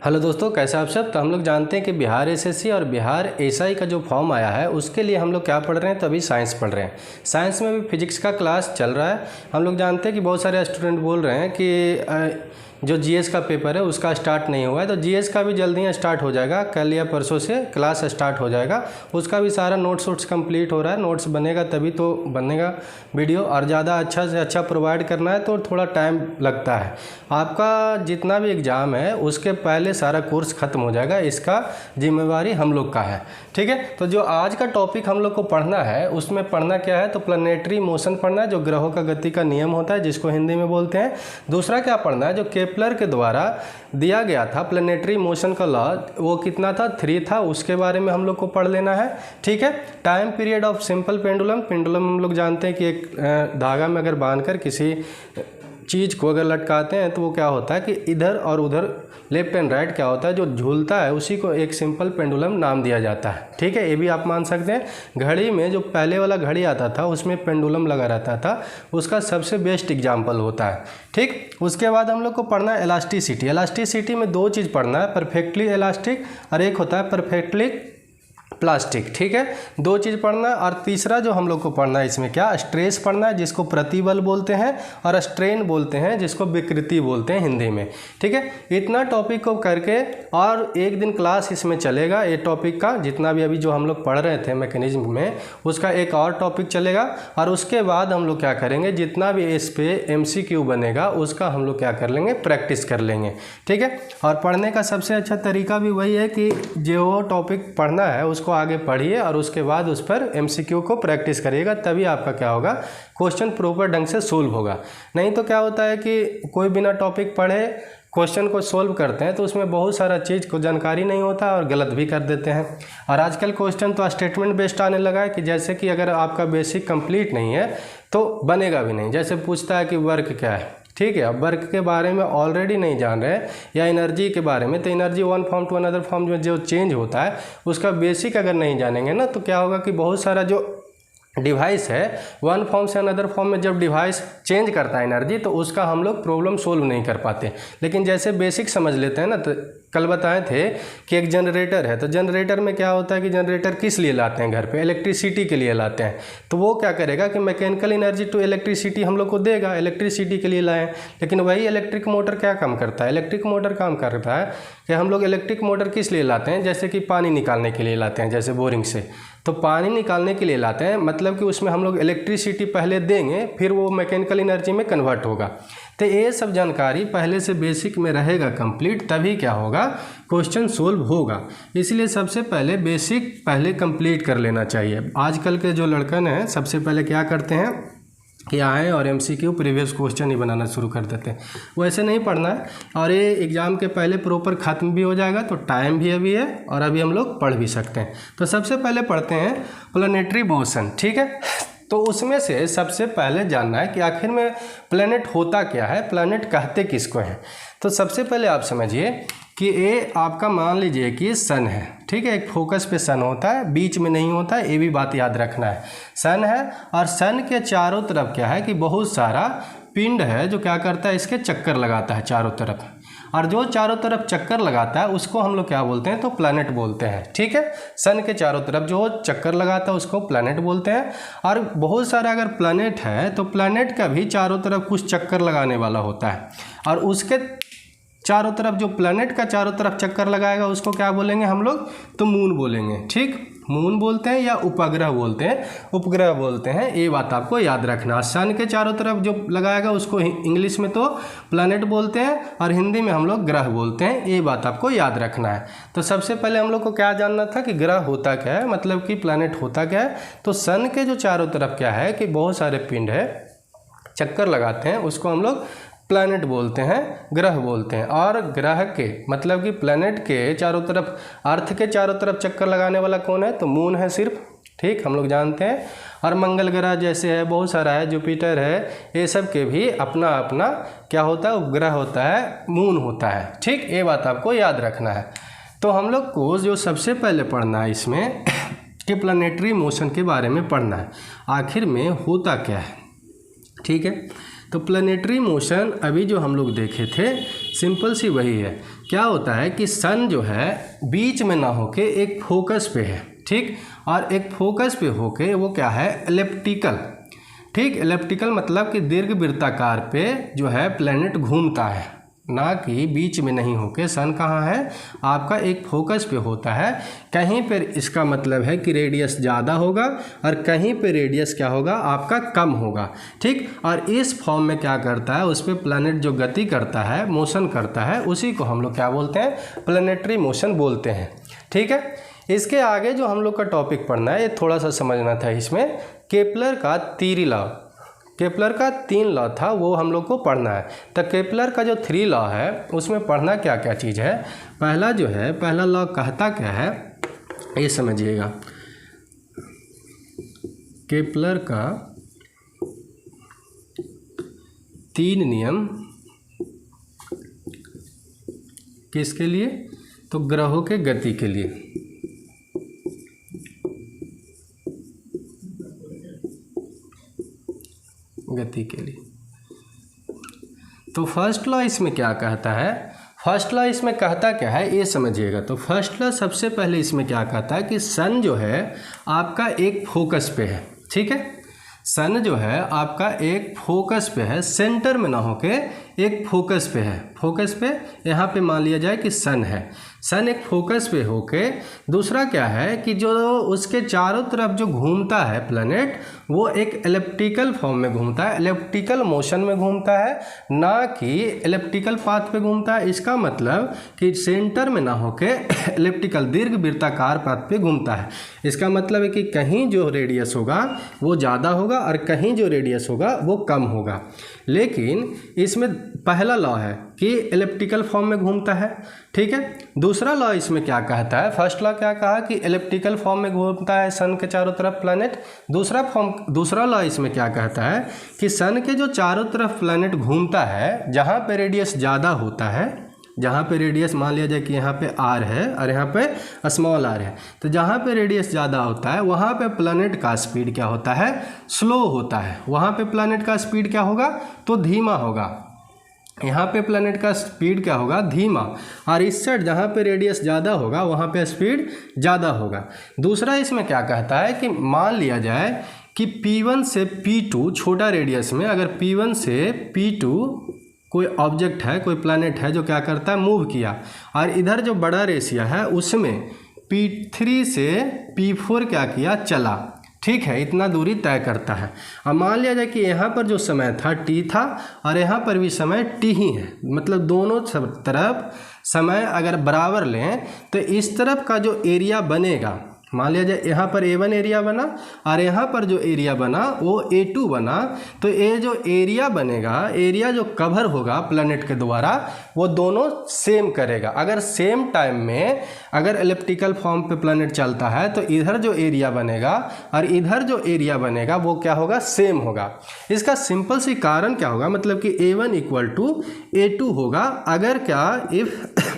Hello दोस्तों, कैसे आप सब। तो हम लोग जानते हैं कि बिहार एसएससी और बिहार एसआई का जो फॉर्म आया है उसके लिए हम लोग क्या पढ़ रहे हैं, तो अभी साइंस पढ़ रहे हैं। साइंस में भी फिजिक्स का क्लास चल रहा है। हम लोग जानते हैं कि बहुत सारे स्टूडेंट बोल रहे हैं कि जो जीएस का पेपर है उसका स्टार्ट नहीं हुआ है, तो जीएस का भी जल्दी ही स्टार्ट हो जाएगा। कल या परसों से क्लास स्टार्ट हो जाएगा। उसका भी सारा नोट्स कंप्लीट हो रहा है। नोट्स बनेगा तभी तो बनेगा वीडियो, और ज़्यादा अच्छा से अच्छा प्रोवाइड करना है तो थोड़ा टाइम लगता है। आपका जितना भी एग्ज़ाम है उसके पहले सारा कोर्स ख़त्म हो जाएगा। इसका जिम्मेवारी हम लोग का है, ठीक है। तो जो आज का टॉपिक हम लोग को पढ़ना है उसमें पढ़ना क्या है, तो प्लैनेटरी मोशन पढ़ना है, जो ग्रहों का गति का नियम होता है जिसको हिंदी में बोलते हैं। दूसरा क्या पढ़ना है, जो केपलर के द्वारा दिया गया था प्लैनेटरी मोशन का लॉ, वो कितना था, 3 था, उसके बारे में हम लोग को पढ़ लेना है, ठीक है। Time period of simple pendulum. Pendulum हम लोग जानते हैं कि एक धागा में अगर बांधकर किसी चीज़ को अगर लटकाते हैं तो वो क्या होता है कि इधर और उधर लेफ्ट एंड राइट क्या होता है, जो झूलता है उसी को एक सिंपल पेंडुलम नाम दिया जाता है, ठीक है। ये भी आप मान सकते हैं। घड़ी में जो पहले वाला घड़ी आता था उसमें पेंडुलम लगा रहता था, उसका सबसे बेस्ट एग्जाम्पल होता है, ठीक। उसके बाद हम लोग को पढ़ना है इलास्टिसिटी। इलास्टिसिटी में 2 चीज़ पढ़ना है, परफेक्टली इलास्टिक और एक होता है परफेक्टली प्लास्टिक, ठीक है। 2 चीज़ पढ़ना है। और तीसरा जो हम लोग को पढ़ना है इसमें क्या, स्ट्रेस पढ़ना है जिसको प्रतिबल बोलते हैं, और स्ट्रेन बोलते हैं जिसको विकृति बोलते हैं हिंदी में, ठीक है। इतना टॉपिक को करके और एक दिन क्लास इसमें चलेगा। ये टॉपिक का जितना भी अभी जो हम लोग पढ़ रहे थे मैकेनिज्म में, उसका एक और टॉपिक चलेगा। और उसके बाद हम लोग क्या करेंगे, जितना भी इस पे MCQ बनेगा उसका हम लोग क्या कर लेंगे, प्रैक्टिस कर लेंगे, ठीक है। और पढ़ने का सबसे अच्छा तरीका भी वही है कि जो टॉपिक पढ़ना है उसको आगे पढ़िए और उसके बाद उस पर MCQ को प्रैक्टिस करिएगा, तभी आपका क्या होगा, क्वेश्चन प्रॉपर ढंग से सोल्व होगा। नहीं तो क्या होता है कि कोई बिना टॉपिक पढ़े क्वेश्चन को सोल्व करते हैं तो उसमें बहुत सारा चीज़ को जानकारी नहीं होता और गलत भी कर देते हैं। और आजकल क्वेश्चन तो स्टेटमेंट बेस्ड आने लगा है कि जैसे कि अगर आपका बेसिक कंप्लीट नहीं है तो बनेगा भी नहीं। जैसे पूछता है कि वर्क क्या है, ठीक है। अब वर्क के बारे में ऑलरेडी नहीं जान रहे या एनर्जी के बारे में, तो energy one form to another form में जो चेंज होता है उसका बेसिक अगर नहीं जानेंगे ना, तो क्या होगा कि बहुत सारा जो डिवाइस है वन फॉर्म से अनदर फॉर्म में जब डिवाइस चेंज करता है एनर्जी, तो उसका हम लोग प्रॉब्लम सोल्व नहीं कर पाते। लेकिन जैसे बेसिक समझ लेते हैं ना, तो कल बताए थे कि एक जनरेटर है, तो जनरेटर में क्या होता है कि जनरेटर किस लिए लाते हैं घर पे, इलेक्ट्रिसिटी के लिए लाते हैं। तो वो क्या करेगा कि मैकेनिकल एनर्जी टू इलेक्ट्रिसिटी हम लोग को देगा, इलेक्ट्रिसिटी के लिए लाएँ। लेकिन वही इलेक्ट्रिक मोटर क्या काम करता है, इलेक्ट्रिक मोटर काम करता है कि हम लोग इलेक्ट्रिक मोटर किस लिए लाते हैं, जैसे कि पानी निकालने के लिए लाते हैं, जैसे बोरिंग से। तो पानी निकालने के लिए लाते हैं, मतलब कि उसमें हम लोग इलेक्ट्रिसिटी पहले देंगे, फिर वो मैकेनिकल एनर्जी में कन्वर्ट होगा। तो ये सब जानकारी पहले से बेसिक में रहेगा कंप्लीट, तभी क्या होगा, क्वेश्चन सोल्व होगा। इसलिए सबसे पहले बेसिक पहले कंप्लीट कर लेना चाहिए। आजकल के जो लड़कन हैं सबसे पहले क्या करते हैं कि आए और MCQ प्रीवियस क्वेश्चन ही बनाना शुरू कर देते हैं। वैसे नहीं पढ़ना है, और ये एग्ज़ाम के पहले प्रॉपर ख़त्म भी हो जाएगा, तो टाइम भी अभी है और अभी हम लोग पढ़ भी सकते हैं। तो सबसे पहले पढ़ते हैं प्लैनेटरी मोशन, ठीक है। तो उसमें से सबसे पहले जानना है कि आखिर में प्लैनेट होता क्या है, प्लैनेट कहते किसको हैं। तो सबसे पहले आप समझिए कि ये आपका मान लीजिए कि सन है, ठीक है। एक फोकस पे सन होता है, बीच में नहीं होता है, ये भी बात याद रखना है। सन है और सन के चारों तरफ क्या है कि बहुत सारा पिंड है जो क्या करता है, इसके चक्कर लगाता है चारों तरफ। और जो चारों तरफ चक्कर लगाता है उसको हम लोग क्या बोलते हैं, तो प्लैनेट बोलते हैं, ठीक है। सन के चारों तरफ जो चक्कर लगाता है उसको प्लैनेट बोलते हैं। और बहुत सारा अगर प्लैनेट है तो प्लैनेट का भी चारों तरफ कुछ चक्कर लगाने वाला होता है, और उसके चारों तरफ जो प्लैनेट का चारों तरफ चक्कर लगाएगा उसको क्या बोलेंगे हम लोग, तो मून बोलेंगे, ठीक। मून बोलते हैं या उपग्रह बोलते हैं, उपग्रह बोलते हैं, ये बात आपको याद रखना। सन के चारों तरफ जो लगाएगा उसको इंग्लिश में तो प्लैनेट बोलते हैं और हिंदी में हम लोग ग्रह बोलते हैं, ये बात आपको याद रखना है। तो सबसे पहले हम लोग को क्या जानना था कि ग्रह होता क्या है, मतलब कि प्लैनेट होता क्या है। तो सन के जो चारों तरफ क्या है कि बहुत सारे पिंड है चक्कर लगाते हैं, उसको हम लोग प्लैनेट बोलते हैं, ग्रह बोलते हैं। और ग्रह के मतलब कि प्लैनेट के चारों तरफ, अर्थ के चारों तरफ चक्कर लगाने वाला कौन है, तो मून है सिर्फ, ठीक, हम लोग जानते हैं। और मंगल ग्रह जैसे है बहुत सारा है, जुपिटर है, ये सब के भी अपना अपना क्या होता है, उपग्रह होता है, मून होता है, ठीक। ये बात आपको याद रखना है। तो हम लोग को जो सबसे पहले पढ़ना है इसमें कि प्लैनेटरी मोशन के बारे में पढ़ना है, आखिर में होता क्या है, ठीक है। तो प्लैनेटरी मोशन अभी जो हम लोग देखे थे सिंपल सी वही है क्या होता है कि सन जो है बीच में ना होके एक फोकस पे है, ठीक, और एक फोकस पे होके वो क्या है, एलिप्टिकल, ठीक, एलिप्टिकल मतलब कि दीर्घवृत्ताकार पे जो है प्लैनेट घूमता है, ना कि बीच में नहीं होके। सन कहाँ है, आपका एक फोकस पे होता है, कहीं पर इसका मतलब है कि रेडियस ज़्यादा होगा और कहीं पे रेडियस क्या होगा, आपका कम होगा, ठीक। और इस फॉर्म में क्या करता है, उस पर प्लैनेट जो गति करता है, मोशन करता है, उसी को हम लोग क्या बोलते हैं, प्लैनेटरी मोशन बोलते हैं, ठीक है। इसके आगे जो हम लोग का टॉपिक पढ़ना है, ये थोड़ा सा समझना था इसमें, केपलर का थ्री लॉ, केपलर का 3 लॉ था, वो हम लोग को पढ़ना है। तो केपलर का जो 3 लॉ है उसमें पढ़ना क्या क्या चीज़ है। पहला जो है, पहला लॉ कहता क्या है, ये समझिएगा। केपलर का 3 नियम किसके लिए, तो ग्रहों के गति के लिए। गति के लिए। तो फर्स्ट लॉ इसमें क्या कहता है, फर्स्ट लॉ इसमें कहता क्या है ये समझिएगा। तो फर्स्ट लॉ सबसे पहले इसमें क्या कहता है कि सन जो है आपका एक फोकस पे है, ठीक है। सन जो है आपका एक फोकस पे है, सेंटर में ना होके एक फोकस पे है। फोकस पे यहाँ पे मान लिया जाए कि सन है, सन एक फोकस पे होके। दूसरा क्या है कि जो उसके चारों तरफ जो घूमता है प्लैनेट, वो एक एलिप्टिकल फॉर्म में घूमता है, एलिप्टिकल मोशन में घूमता है, ना कि एलिप्टिकल पाथ पे घूमता है। इसका मतलब कि सेंटर में ना होके एलिप्टिकल दीर्घवृत्ताकार पाथ पे घूमता है। इसका मतलब है कि कहीं जो रेडियस होगा वो ज़्यादा होगा और कहीं जो रेडियस होगा वो कम होगा। लेकिन इसमें पहला लॉ है कि एलिप्टिकल फॉर्म में घूमता है, ठीक है। दूसरा लॉ इसमें क्या कहता है, फर्स्ट लॉ क्या कहा कि एलिप्टिकल फॉर्म में घूमता है सन के चारों तरफ प्लैनेट। दूसरा लॉ इसमें क्या कहता है कि सन के जो चारों तरफ प्लैनेट घूमता है, जहाँ पे रेडियस ज़्यादा होता है, जहाँ पे रेडियस मान लिया जाए कि यहाँ पे आर है और यहाँ पे स्मॉल आर है, तो जहाँ पे रेडियस ज़्यादा होता है वहाँ पे प्लैनेट का स्पीड क्या होता है, स्लो होता है। वहाँ पे प्लैनेट का स्पीड क्या होगा, तो धीमा होगा। यहाँ पे प्लैनेट का स्पीड क्या होगा, धीमा। और इस साइड जहाँ पे रेडियस ज़्यादा होगा वहाँ पे स्पीड ज़्यादा होगा। दूसरा इसमें क्या कहता है कि मान लिया जाए कि P1 से P2 छोटा रेडियस में, अगर P1 से P2 कोई ऑब्जेक्ट है, कोई प्लैनेट है जो क्या करता है, मूव किया, और इधर जो बड़ा रेशिया है उसमें P3 से P4 क्या किया, चला, ठीक है, इतना दूरी तय करता है। अब मान लिया जाए कि यहाँ पर जो समय था T था और यहाँ पर भी समय T ही है, मतलब दोनों तरफ समय अगर बराबर लें तो इस तरफ का जो एरिया बनेगा, मान लिया जाए यहाँ पर A1 एरिया बना और यहाँ पर जो एरिया बना वो A2 बना, तो ये जो एरिया बनेगा, एरिया जो कवर होगा प्लैनेट के द्वारा, वो दोनों सेम करेगा। अगर सेम टाइम में अगर एलिप्टिकल फॉर्म पे प्लैनेट चलता है तो इधर जो एरिया बनेगा और इधर जो एरिया बनेगा वो क्या होगा, सेम होगा। इसका सिंपल सी कारण क्या होगा, मतलब कि A1 इक्वल टू A2 होगा अगर क्या, इफ़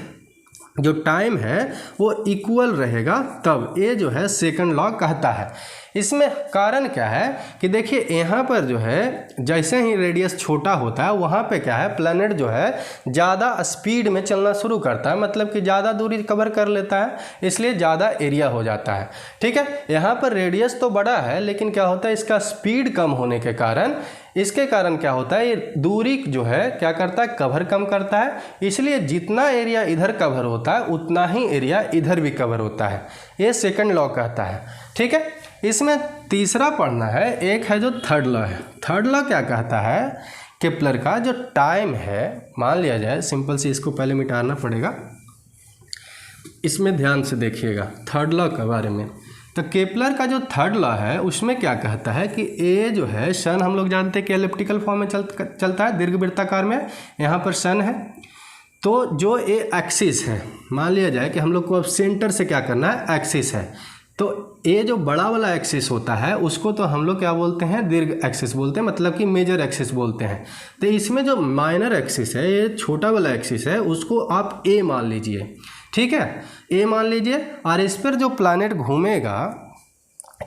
जो टाइम है वो इक्वल रहेगा, तब ये जो है सेकंड लॉ कहता है। इसमें कारण क्या है कि देखिए यहाँ पर जो है जैसे ही रेडियस छोटा होता है वहाँ पे क्या है, प्लैनेट जो है ज़्यादा स्पीड में चलना शुरू करता है, मतलब कि ज़्यादा दूरी कवर कर लेता है, इसलिए ज़्यादा एरिया हो जाता है, ठीक है। यहाँ पर रेडियस तो बड़ा है लेकिन क्या होता है, इसका स्पीड कम होने के कारण, इसके कारण क्या होता है, ये दूरी जो है क्या करता है, कवर कम करता है, इसलिए जितना एरिया इधर कवर होता है उतना ही एरिया इधर भी कवर होता है। ये सेकंड लॉ कहता है, ठीक है। इसमें तीसरा पढ़ना है, एक है जो थर्ड लॉ है। थर्ड लॉ क्या कहता है, केपलर का जो टाइम है, मान लिया जाए सिंपल से, इसको पहले मिटाना पड़ेगा, इसमें ध्यान से देखिएगा थर्ड लॉ के बारे में। तो केपलर का जो थर्ड लॉ है उसमें क्या कहता है कि ए जो है, सन हम लोग जानते हैं कि एलिप्टिकल फॉर्म में चलता है, दीर्घवृत्ताकार में, यहाँ पर सन है, तो जो ए एक्सिस है, मान लिया जाए कि हम लोग को अब सेंटर से क्या करना है, एक्सिस है, तो ये जो बड़ा वाला एक्सिस होता है उसको तो हम लोग क्या बोलते हैं, दीर्घ एक्सिस बोलते हैं, मतलब कि मेजर एक्सिस बोलते हैं। तो इसमें जो माइनर एक्सिस है, ये छोटा वाला एक्सिस है, उसको आप ए मान लीजिए, ठीक है, ए मान लीजिए। और इस पर जो प्लैनेट घूमेगा,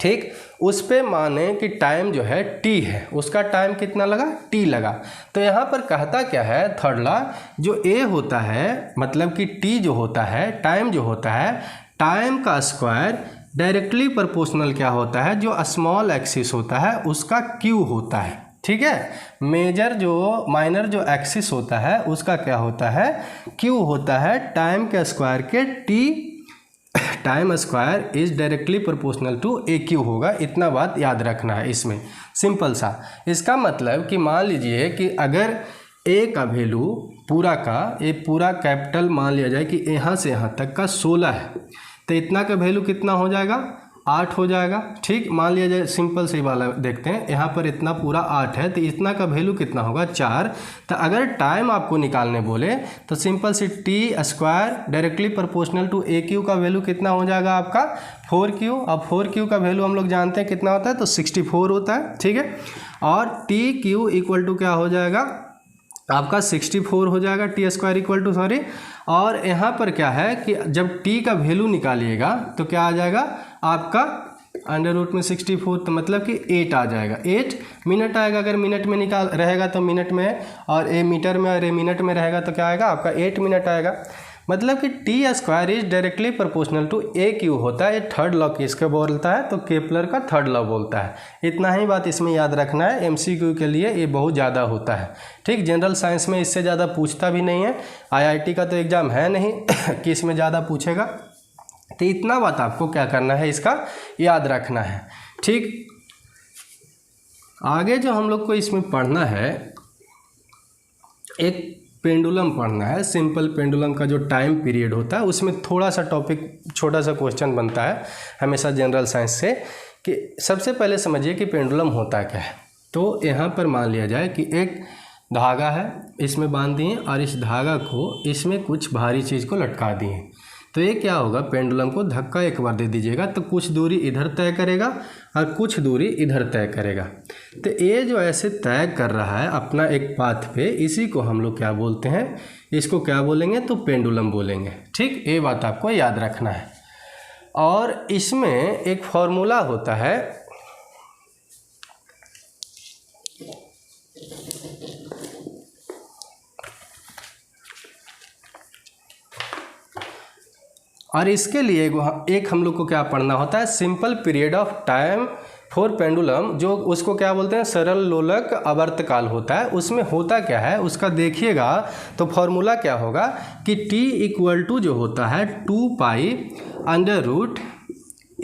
ठीक। उस पे माने कि टाइम जो है t है, उसका टाइम कितना लगा, t लगा। तो यहाँ पर कहता क्या है, थर्ड लॉ, जो a होता है मतलब कि t जो होता है, टाइम जो होता है, टाइम का स्क्वायर डायरेक्टली प्रोपोर्शनल क्या होता है, जो स्मॉल एक्सिस होता है उसका q होता है। ठीक है, माइनर जो एक्सिस होता है उसका क्या होता है, q होता है टाइम के स्क्वायर के t, time square is directly proportional to a cube होगा। इतना बात याद रखना है इसमें, सिंपल सा। इसका मतलब कि मान लीजिए कि अगर ए का वैल्यू पूरा का, ये पूरा कैपिटल मान लिया जाए कि यहाँ से यहाँ तक का 16 है, तो इतना का वैल्यू कितना हो जाएगा, 8 हो जाएगा। ठीक, मान लिया जाए सिंपल से वाला देखते हैं, यहाँ पर इतना पूरा 8 है, तो इतना का वैल्यू कितना होगा, 4। तो अगर टाइम आपको निकालने बोले तो सिंपल से T square directly proportional to a cube का वैल्यू कितना हो जाएगा आपका 4Q। अब 4Q का वैल्यू हम लोग जानते हैं कितना होता है, तो 64 होता है। ठीक है, और टी क्यू इक्वल टू क्या हो जाएगा आपका 64 हो जाएगा, T square equal to sorry. और यहाँ पर क्या है कि जब टी का वैल्यू निकालिएगा तो क्या आ जाएगा आपका अंडर रूट में 64, तो मतलब कि 8 आ जाएगा। 8 मिनट आएगा, अगर मिनट में निकाल रहेगा तो मिनट में, और ए मीटर में और ए मिनट में रहेगा तो क्या आएगा आपका 8 मिनट आएगा। मतलब कि T square is directly proportional to a cube होता है। ये थर्ड लॉ किसका बोलता है, तो केपलर का थर्ड लॉ बोलता है। इतना ही बात इसमें याद रखना है, एमसीक्यू के लिए ये बहुत ज़्यादा होता है। ठीक, जनरल साइंस में इससे ज़्यादा पूछता भी नहीं है, आईआईटी का तो एग्ज़ाम है नहीं कि इसमें ज़्यादा पूछेगा। तो इतना बात आपको क्या करना है, इसका याद रखना है। ठीक, आगे जो हम लोग को इसमें पढ़ना है, एक पेंडुलम पढ़ना है। सिंपल पेंडुलम का जो टाइम पीरियड होता है उसमें थोड़ा सा टॉपिक, छोटा सा क्वेश्चन बनता है हमेशा जनरल साइंस से, कि सबसे पहले समझिए कि पेंडुलम होता क्या है। तो यहाँ पर मान लिया जाए कि एक धागा है, इसमें बांध दिए और इस धागा को इसमें कुछ भारी चीज़ को लटका दिए, तो ये क्या होगा, पेंडुलम को धक्का एक बार दे दीजिएगा तो कुछ दूरी इधर तय करेगा और कुछ दूरी इधर तय करेगा। तो ये जो ऐसे तय कर रहा है अपना एक पाथ पे, इसी को हम लोग क्या बोलते हैं, इसको क्या बोलेंगे, तो पेंडुलम बोलेंगे। ठीक, ये बात आपको याद रखना है। और इसमें एक फॉर्मूला होता है, और इसके लिए एक हम लोग को क्या पढ़ना होता है, simple period of time for pendulum, जो उसको क्या बोलते हैं, सरल लोलक आवर्तकाल होता है। उसमें होता क्या है उसका देखिएगा, तो फॉर्मूला क्या होगा कि t इक्वल टू जो होता है 2 pi under root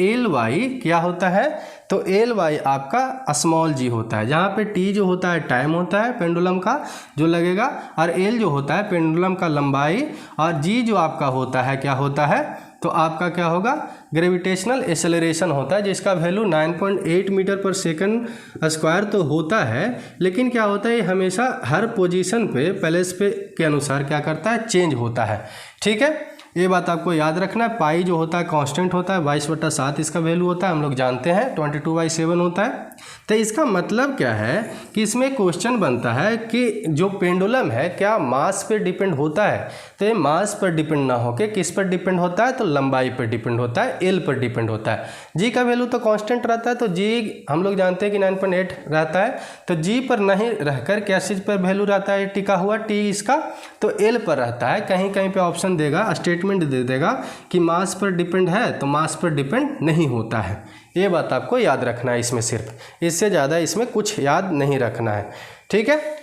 L Y क्या होता है, तो एल वाई आपका स्मॉल जी होता है, जहाँ पे टी जो होता है टाइम होता है पेंडुलम का जो लगेगा, और एल जो होता है पेंडुलम का लंबाई, और जी जो आपका होता है क्या होता है, तो आपका क्या होगा, ग्रेविटेशनल एक्सेलरेशन होता है, जिसका वैल्यू 9.8 मीटर पर सेकंड स्क्वायर तो होता है, लेकिन क्या होता है हमेशा हर पोजीशन पे प्लेस पे के अनुसार क्या करता है, चेंज होता है। ठीक है, ये बात आपको याद रखना है। पाई जो होता है कांस्टेंट होता है, 22/7 इसका वैल्यू होता है, हम लोग जानते हैं 22/7 होता है। तो इसका मतलब क्या है कि इसमें क्वेश्चन बनता है कि जो पेंडुलम है क्या मास पे डिपेंड होता है, तो ये मास पर डिपेंड ना होके किस पर डिपेंड होता है, तो लंबाई पर डिपेंड होता है, एल पर डिपेंड होता है। जी का वैल्यू तो कांस्टेंट रहता है, तो जी हम लोग जानते हैं कि 9.8 रहता है, तो जी पर नहीं रहकर क्या चीज़ पर वैल्यू रहता है टिका हुआ, टी इसका तो एल पर रहता है। कहीं कहीं पे ऑप्शन देगा, स्टेटमेंट दे देगा कि मास पर डिपेंड है, तो मास पर डिपेंड नहीं होता है। ये बात आपको याद रखना है इसमें, सिर्फ इससे ज़्यादा इसमें कुछ याद नहीं रखना है। ठीक है,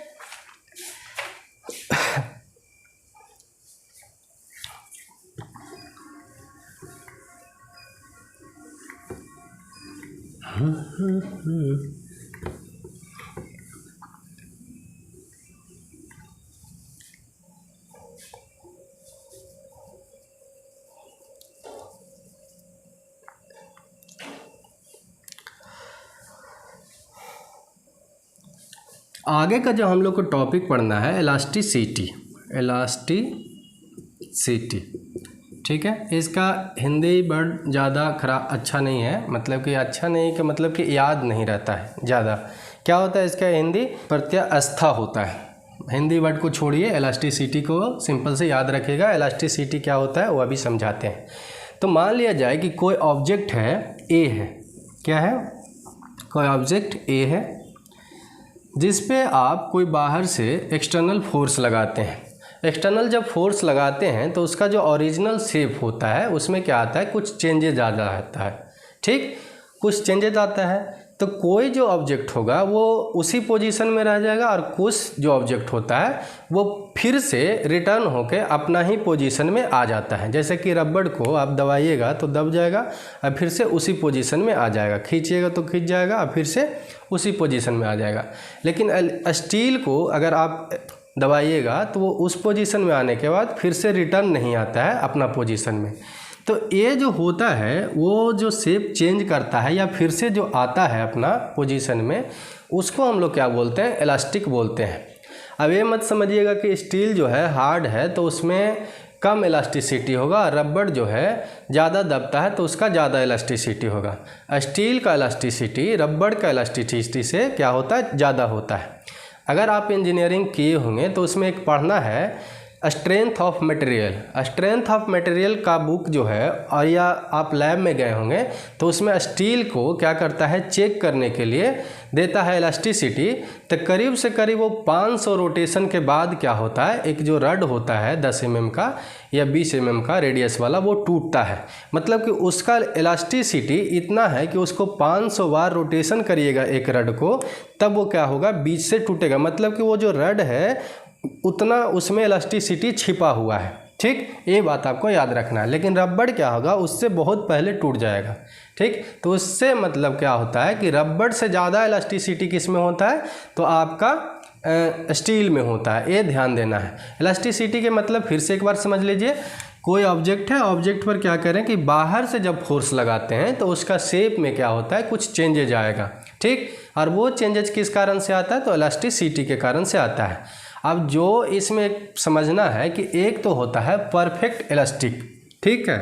आगे का जो हम लोग को टॉपिक पढ़ना है इलास्टिसिटी। ठीक है, इसका हिंदी वर्ड ज़्यादा खराब अच्छा नहीं है, मतलब कि अच्छा नहीं कि मतलब कि याद नहीं रहता है ज़्यादा। क्या होता है इसका हिंदी, प्रत्यास्था होता है। हिंदी वर्ड को छोड़िए, इलास्टिसिटी को सिंपल से याद रखिएगा। इलास्टिसिटी क्या होता है वो अभी समझाते हैं। तो मान लिया जाए कि कोई ऑब्जेक्ट है, ए है, क्या है, कोई ऑब्जेक्ट ए है जिस पे आप कोई बाहर से एक्सटर्नल फोर्स लगाते हैं। एक्सटर्नल जब फोर्स लगाते हैं तो उसका जो ओरिजिनल शेप होता है उसमें क्या आता है, कुछ चेंजेज आ जाता है। ठीक, कुछ चेंजेज आता है तो कोई जो ऑब्जेक्ट होगा वो उसी पोजीशन में रह जाएगा और कुछ जो ऑब्जेक्ट होता है वो फिर से रिटर्न होके अपना ही पोजीशन में आ जाता है। जैसे कि रबड़ को आप दबाइएगा तो दब जाएगा और फिर से उसी पोजीशन में आ जाएगा, खींचिएगा तो खींच जाएगा और फिर से उसी पोजीशन में आ जाएगा। लेकिन स्टील को अगर आप दबाइएगा तो वो उस पोजीशन में आने के बाद फिर से रिटर्न नहीं आता है अपना पोजीशन में। तो ये जो होता है वो जो शेप चेंज करता है या फिर से जो आता है अपना पोजीशन में, उसको हम लोग क्या बोलते हैं, इलास्टिक बोलते हैं। अब ये मत समझिएगा कि स्टील जो है हार्ड है तो उसमें कम इलास्टिसिटी होगा, रबड़ जो है ज़्यादा दबता है तो उसका ज़्यादा इलास्टिसिटी होगा। स्टील का इलास्टिसिटी रबड़ का इलास्टिसिटी से क्या होता है, ज़्यादा होता है। अगर आप इंजीनियरिंग किए होंगे तो उसमें एक पढ़ना है strength of material. Strength of material का बुक जो है, और या आप लैब में गए होंगे तो उसमें स्टील को क्या करता है, चेक करने के लिए देता है इलास्टिसिटी। तो करीब से करीब वो 500 रोटेशन के बाद क्या होता है, एक जो रड होता है 10 mm का या 20 mm का रेडियस वाला, वो टूटता है। मतलब कि उसका इलास्टिसिटी इतना है कि उसको 500 बार रोटेशन करिएगा एक रड को, तब वो क्या होगा, बीच से टूटेगा। मतलब कि वो जो रड है उतना उसमें इलास्टिसिटी छिपा हुआ है। ठीक, ये बात आपको याद रखना है। लेकिन रबड़ क्या होगा, उससे बहुत पहले टूट जाएगा। ठीक, तो उससे मतलब क्या होता है कि रबड़ से ज़्यादा इलास्टिसिटी किस में होता है, तो आपका स्टील में होता है। ये ध्यान देना है। इलास्टिसिटी के मतलब फिर से एक बार समझ लीजिए, कोई ऑब्जेक्ट है, ऑब्जेक्ट पर क्या करें कि बाहर से जब फोर्स लगाते हैं तो उसका शेप में क्या होता है, कुछ चेंजेज आएगा। ठीक, और वो चेंजेज किस कारण से आता है, तो इलास्टिसिटी के कारण से आता है। अब जो इसमें समझना है कि एक तो होता है परफेक्ट इलास्टिक, ठीक है,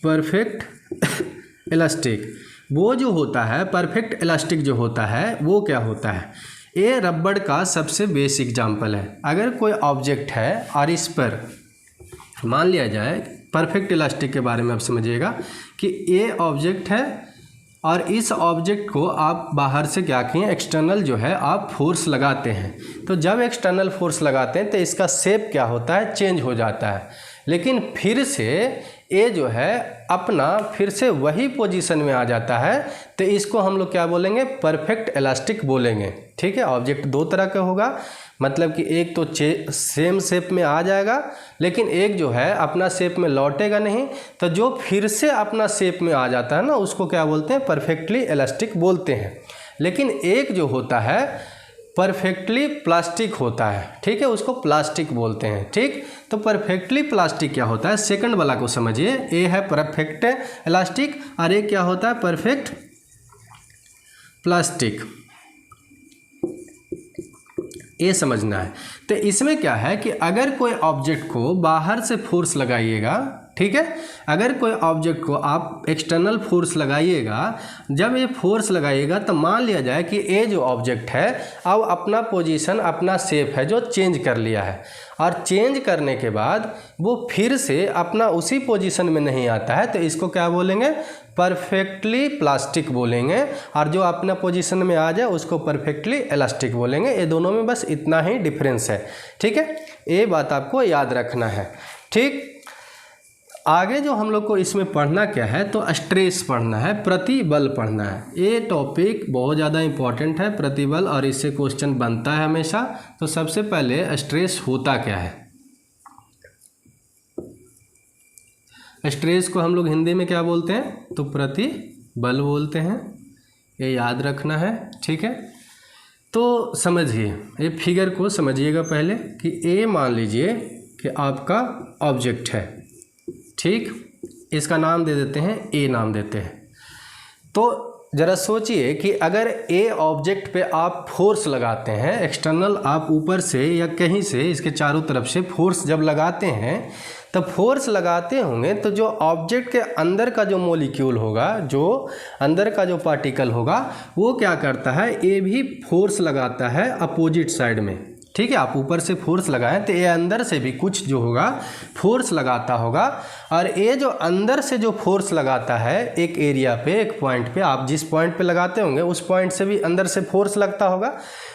परफेक्ट इलास्टिक। वो जो होता है परफेक्ट इलास्टिक जो होता है वो क्या होता है, ये रबड़ का सबसे बेसिक एग्जाम्पल है। अगर कोई ऑब्जेक्ट है और इस पर मान लिया जाए, परफेक्ट इलास्टिक के बारे में आप समझिएगा कि ये ऑब्जेक्ट है और इस ऑब्जेक्ट को आप बाहर से क्या किए, एक्सटर्नल जो है आप फोर्स लगाते हैं। तो जब एक्सटर्नल फोर्स लगाते हैं तो इसका शेप क्या होता है, चेंज हो जाता है। लेकिन फिर से ये जो है अपना फिर से वही पोजीशन में आ जाता है। तो इसको हम लोग क्या बोलेंगे, परफेक्ट इलास्टिक बोलेंगे। ठीक है, ऑब्जेक्ट दो तरह का होगा, मतलब कि एक तो सेम शेप में आ जाएगा लेकिन एक जो है अपना शेप में लौटेगा नहीं। तो जो फिर से अपना शेप में आ जाता है ना, उसको क्या बोलते हैं, परफेक्टली इलास्टिक बोलते हैं। लेकिन एक जो होता है परफेक्टली प्लास्टिक होता है, ठीक है, उसको प्लास्टिक बोलते हैं। ठीक, तो परफेक्टली प्लास्टिक क्या होता है, सेकंड वाला को समझिए। ए है परफेक्ट इलास्टिक और एक क्या होता है, परफेक्ट प्लास्टिक। ये समझना है। तो इसमें क्या है कि अगर कोई ऑब्जेक्ट को बाहर से फोर्स लगाइएगा, ठीक है, अगर कोई ऑब्जेक्ट को आप एक्सटर्नल फोर्स लगाइएगा, जब ये फोर्स लगाइएगा तो मान लिया जाए कि ये जो ऑब्जेक्ट है अब अपना पोजीशन, अपना शेप है जो चेंज कर लिया है, और चेंज करने के बाद वो फिर से अपना उसी पोजीशन में नहीं आता है। तो इसको क्या बोलेंगे, परफेक्टली प्लास्टिक बोलेंगे। और जो अपना पोजीशन में आ जाए उसको परफेक्टली इलास्टिक बोलेंगे। ये दोनों में बस इतना ही डिफरेंस है। ठीक है, ये बात आपको याद रखना है। ठीक, आगे जो हम लोग को इसमें पढ़ना क्या है, तो स्ट्रेस पढ़ना है, प्रतिबल पढ़ना है। ये टॉपिक बहुत ज़्यादा इम्पॉर्टेंट है, प्रतिबल, और इससे क्वेश्चन बनता है हमेशा। तो सबसे पहले स्ट्रेस होता क्या है। स्ट्रेस को हम लोग हिंदी में क्या बोलते हैं, तो प्रतिबल बोलते हैं। ये याद रखना है। ठीक है, तो समझिए, ये फिगर को समझिएगा पहले कि ए मान लीजिए कि आपका ऑब्जेक्ट है। ठीक, इसका नाम दे देते हैं, ए नाम देते हैं। तो ज़रा सोचिए कि अगर ए ऑब्जेक्ट पे आप फोर्स लगाते हैं, एक्सटर्नल आप ऊपर से या कहीं से इसके चारों तरफ से फोर्स जब लगाते हैं, तब फोर्स लगाते होंगे तो जो ऑब्जेक्ट के अंदर का जो मॉलिक्यूल होगा, जो अंदर का जो पार्टिकल होगा, वो क्या करता है, ये भी फोर्स लगाता है अपोजिट साइड में। ठीक है, आप ऊपर से फोर्स लगाएं तो ये अंदर से भी कुछ जो होगा फोर्स लगाता होगा, और ये जो अंदर से जो फोर्स लगाता है एक एरिया पे, एक पॉइंट पे, आप जिस पॉइंट पे लगाते होंगे उस पॉइंट से भी अंदर से फोर्स लगता होगा,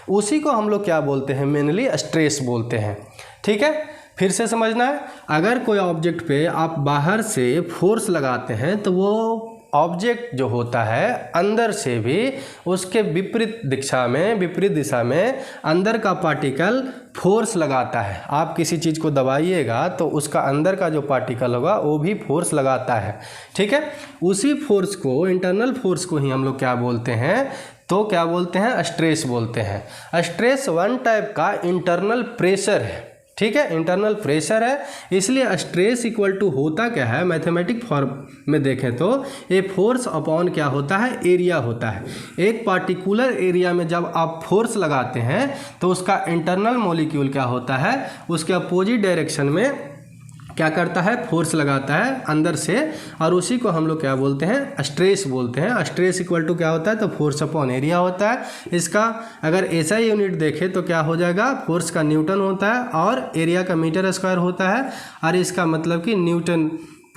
उसी को हम लोग क्या बोलते हैं, मेनली स्ट्रेस बोलते हैं। ठीक है, फिर से समझना है, अगर कोई ऑब्जेक्ट पे आप बाहर से फोर्स लगाते हैं तो वो ऑब्जेक्ट जो होता है अंदर से भी उसके विपरीत दिशा में अंदर का पार्टिकल फोर्स लगाता है। आप किसी चीज़ को दबाइएगा तो उसका अंदर का जो पार्टिकल होगा वो भी फोर्स लगाता है। ठीक है, उसी फोर्स को, इंटरनल फोर्स को ही हम लोग क्या बोलते हैं, तो क्या बोलते हैं, स्ट्रेस बोलते हैं। स्ट्रेस वन टाइप का इंटरनल प्रेशर है। ठीक है, इंटरनल प्रेशर है, इसलिए स्ट्रेस इक्वल टू होता क्या है, मैथमेटिक फॉर्म में देखें तो ये फोर्स अपॉन क्या होता है, एरिया होता है। एक पार्टिकुलर एरिया में जब आप फोर्स लगाते हैं तो उसका इंटरनल मॉलिक्यूल क्या होता है, उसके अपोजिट डायरेक्शन में क्या करता है, फोर्स लगाता है अंदर से, और उसी को हम लोग क्या बोलते हैं, स्ट्रेस बोलते हैं। स्ट्रेस इक्वल टू क्या होता है, तो फोर्स अपॉन एरिया होता है। इसका अगर ऐसा यूनिट देखें तो क्या हो जाएगा, फोर्स का न्यूटन होता है और एरिया का मीटर स्क्वायर होता है, और इसका मतलब कि न्यूटन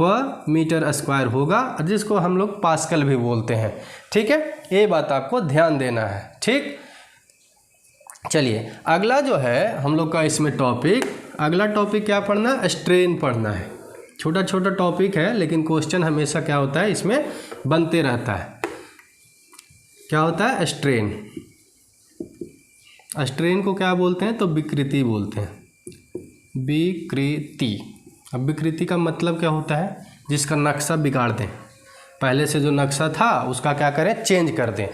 पर मीटर स्क्वायर होगा, जिसको हम लोग पास्कल भी बोलते हैं। ठीक है, ये बात आपको ध्यान देना है। ठीक, चलिए अगला जो है हम लोग का इसमें टॉपिक, अगला टॉपिक क्या पढ़ना है, स्ट्रेन पढ़ना है। छोटा छोटा टॉपिक है लेकिन क्वेश्चन हमेशा क्या होता है इसमें बनते रहता है। क्या होता है, स्ट्रेन। स्ट्रेन को क्या बोलते हैं, तो विकृति बोलते हैं, विकृति। अब विकृति का मतलब क्या होता है, जिसका नक्शा बिगाड़ दें, पहले से जो नक्शा था उसका क्या करें, चेंज कर दें,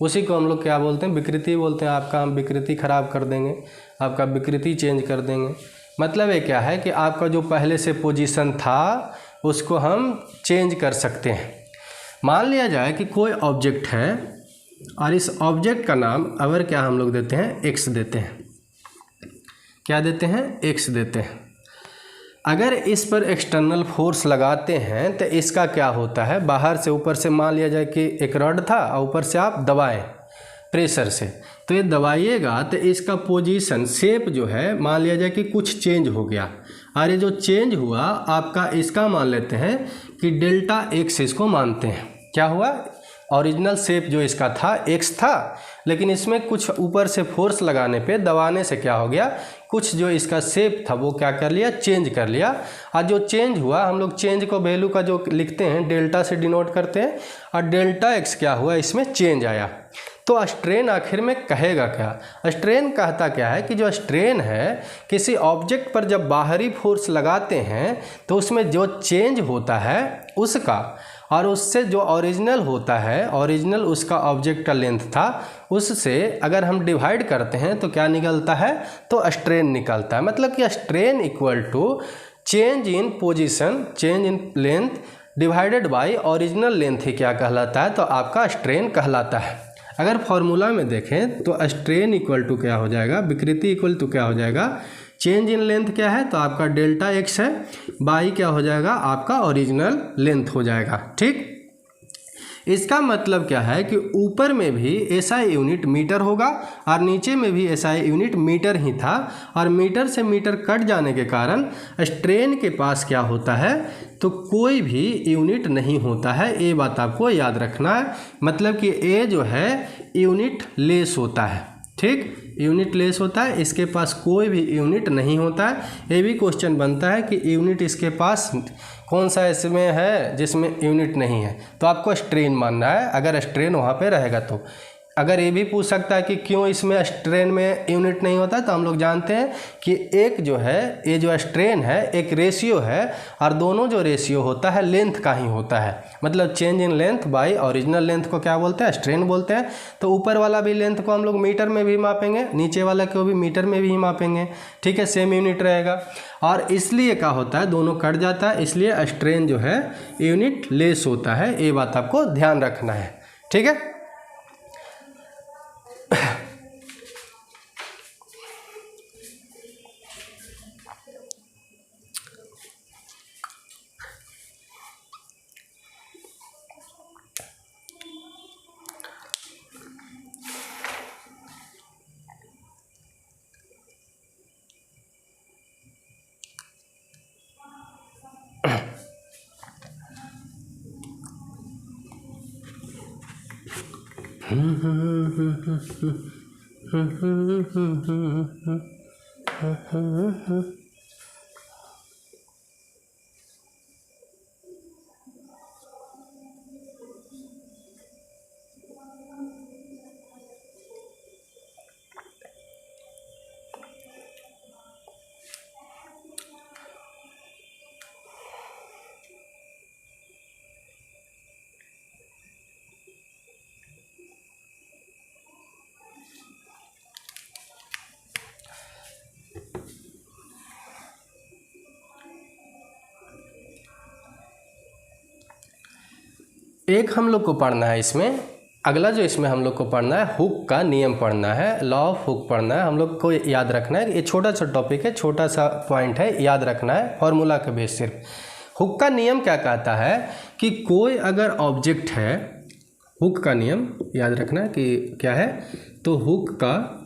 उसी को हम लोग क्या बोलते हैं, विकृति बोलते हैं। आपका हम विकृति खराब कर देंगे, आपका विकृति चेंज कर देंगे। मतलब ये क्या है कि आपका जो पहले से पोजीशन था उसको हम चेंज कर सकते हैं। मान लिया जाए कि कोई ऑब्जेक्ट है और इस ऑब्जेक्ट का नाम अगर क्या हम लोग देते हैं, एक्स देते हैं। क्या देते हैं, एक्स देते हैं। अगर इस पर एक्सटर्नल फोर्स लगाते हैं तो इसका क्या होता है, बाहर से ऊपर से मान लिया जाए कि एक रॉड था और ऊपर से आप दबाएं प्रेशर से, तो ये दबाइएगा तो इसका पोजीशन, शेप जो है, मान लिया जाए कि कुछ चेंज हो गया, और ये जो चेंज हुआ आपका, इसका मान लेते हैं कि डेल्टा एक्स इसको मानते हैं। क्या हुआ, ओरिजिनल शेप जो इसका था एक्स था, लेकिन इसमें कुछ ऊपर से फोर्स लगाने पे, दबाने से क्या हो गया, कुछ जो इसका शेप था वो क्या कर लिया, चेंज कर लिया। और जो चेंज हुआ, हम लोग चेंज को वैल्यू का जो लिखते हैं डेल्टा से डिनोट करते हैं, और डेल्टा एक्स क्या हुआ, इसमें चेंज आया। तो स्ट्रेन आखिर में कहेगा क्या, स्ट्रेन कहता क्या है कि जो स्ट्रेन है, किसी ऑब्जेक्ट पर जब बाहरी फोर्स लगाते हैं तो उसमें जो चेंज होता है उसका, और उससे जो ओरिजिनल होता है, ओरिजिनल उसका ऑब्जेक्ट का लेंथ था, उससे अगर हम डिवाइड करते हैं तो क्या निकलता है, तो स्ट्रेन निकलता है। मतलब कि strain equal to change in position, change in length divided by original length ही क्या कहलाता है, तो आपका स्ट्रेन कहलाता है। अगर फॉर्मूला में देखें तो स्ट्रेन इक्वल टू क्या हो जाएगा, विकृति इक्वल टू क्या हो जाएगा, चेंज इन लेंथ क्या है, तो आपका डेल्टा एक्स है, बाई क्या हो जाएगा, आपका ओरिजिनल लेंथ हो जाएगा। ठीक, इसका मतलब क्या है कि ऊपर में भी एसआई यूनिट मीटर होगा और नीचे में भी एसआई यूनिट मीटर ही था, और मीटर से मीटर कट जाने के कारण स्ट्रेन के पास क्या होता है, तो कोई भी यूनिट नहीं होता है। ये बात आपको याद रखना है। मतलब कि ए जो है यूनिट लेस होता है। ठीक, यूनिट लेस होता है, इसके पास कोई भी यूनिट नहीं होता है। ये भी क्वेश्चन बनता है कि यूनिट इसके पास कौन सा इसमें है जिसमें यूनिट नहीं है, तो आपको स्ट्रेन मानना है अगर स्ट्रेन वहाँ पे रहेगा तो। अगर ये भी पूछ सकता है कि क्यों इसमें स्ट्रेन में यूनिट नहीं होता, तो हम लोग जानते हैं कि एक जो है, ये जो स्ट्रेन है एक रेशियो है, और दोनों जो रेशियो होता है लेंथ का ही होता है। मतलब change in length bye original length को क्या बोलते हैं, स्ट्रेन बोलते हैं। तो ऊपर वाला भी लेंथ को हम लोग मीटर में भी मापेंगे, नीचे वाला को भी मीटर में भी मापेंगे। ठीक है, सेम यूनिट रहेगा, और इसलिए क्या होता है, दोनों कट जाता है, इसलिए स्ट्रेन जो है यूनिट लेस होता है। ये बात आपको ध्यान रखना है। ठीक है, एक हम लोग को पढ़ना है इसमें, अगला जो इसमें हम लोग को पढ़ना है हुक का नियम पढ़ना है, लॉ ऑफ हुक पढ़ना है। हम लोग को याद रखना है, ये छोटा सा टॉपिक है, छोटा सा पॉइंट है, याद रखना है फॉर्मूला के बेस सिर्फ। हुक का नियम क्या कहता है कि कोई अगर ऑब्जेक्ट है, हुक का नियम याद रखना है कि क्या है, तो हुक का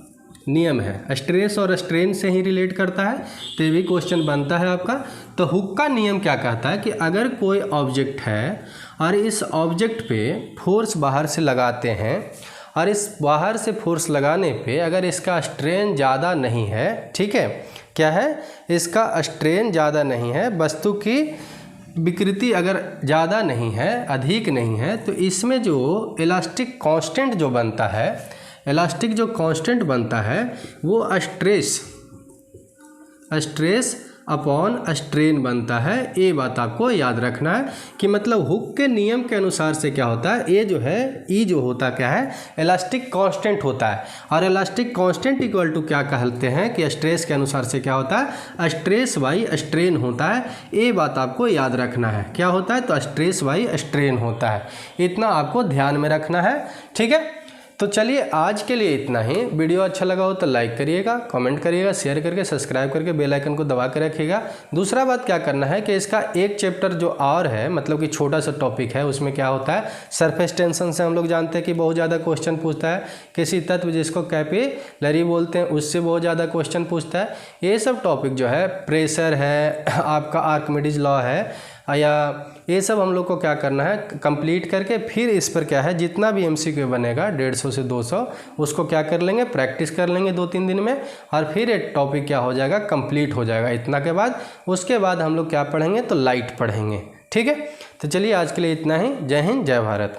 नियम है, स्ट्रेस और स्ट्रेन से ही रिलेट करता है, तो ये भी क्वेश्चन बनता है आपका। तो हुक का नियम क्या कहता है कि अगर कोई ऑब्जेक्ट है और इस ऑब्जेक्ट पे फोर्स बाहर से लगाते हैं और इस बाहर से फोर्स लगाने पे अगर इसका स्ट्रेन ज़्यादा नहीं है, ठीक है, क्या है, इसका स्ट्रेन ज़्यादा नहीं है, वस्तु की विकृति अगर ज़्यादा नहीं है, अधिक नहीं है, तो इसमें जो इलास्टिक कांस्टेंट जो बनता है, इलास्टिक जो कांस्टेंट बनता है वो स्ट्रेस अपॉन स्ट्रेन बनता है। ये बात आपको याद रखना है कि मतलब हुक के नियम के अनुसार से क्या होता है, ये जो है, ई जो होता क्या है, इलास्टिक कांस्टेंट होता है, और इलास्टिक कांस्टेंट इक्वल टू क्या कहते हैं कि स्ट्रेस के अनुसार से क्या होता है, स्ट्रेस बाई स्ट्रेन होता है। ये बात आपको याद रखना है, क्या होता है, तो स्ट्रेस बाई स्ट्रेन होता है, इतना आपको ध्यान में रखना है, ठीक है। तो चलिए आज के लिए इतना ही। वीडियो अच्छा लगा हो तो लाइक करिएगा, कमेंट करिएगा, शेयर करके सब्सक्राइब करके बेल आइकन को दबा के रखिएगा। दूसरा बात क्या करना है कि इसका एक चैप्टर जो और है, मतलब कि छोटा सा टॉपिक है, उसमें क्या होता है, सरफेस टेंशन से हम लोग जानते हैं कि बहुत ज़्यादा क्वेश्चन पूछता है, किसी तत्व जिसको कैपिलरी बोलते हैं उससे बहुत ज़्यादा क्वेश्चन पूछता है। ये सब टॉपिक जो है, प्रेशर है, आपका आर्किमिडीज लॉ है, या ये सब हम लोग को क्या करना है, कंप्लीट करके फिर इस पर क्या है, जितना भी एमसीक्यू बनेगा 150 से 200 उसको क्या कर लेंगे, प्रैक्टिस कर लेंगे 2-3 दिन में, और फिर एक टॉपिक क्या हो जाएगा, कंप्लीट हो जाएगा। इतना के बाद उसके बाद हम लोग क्या पढ़ेंगे, तो लाइट पढ़ेंगे, ठीक है। तो चलिए आज के लिए इतना ही। जय हिंद, जय भारत।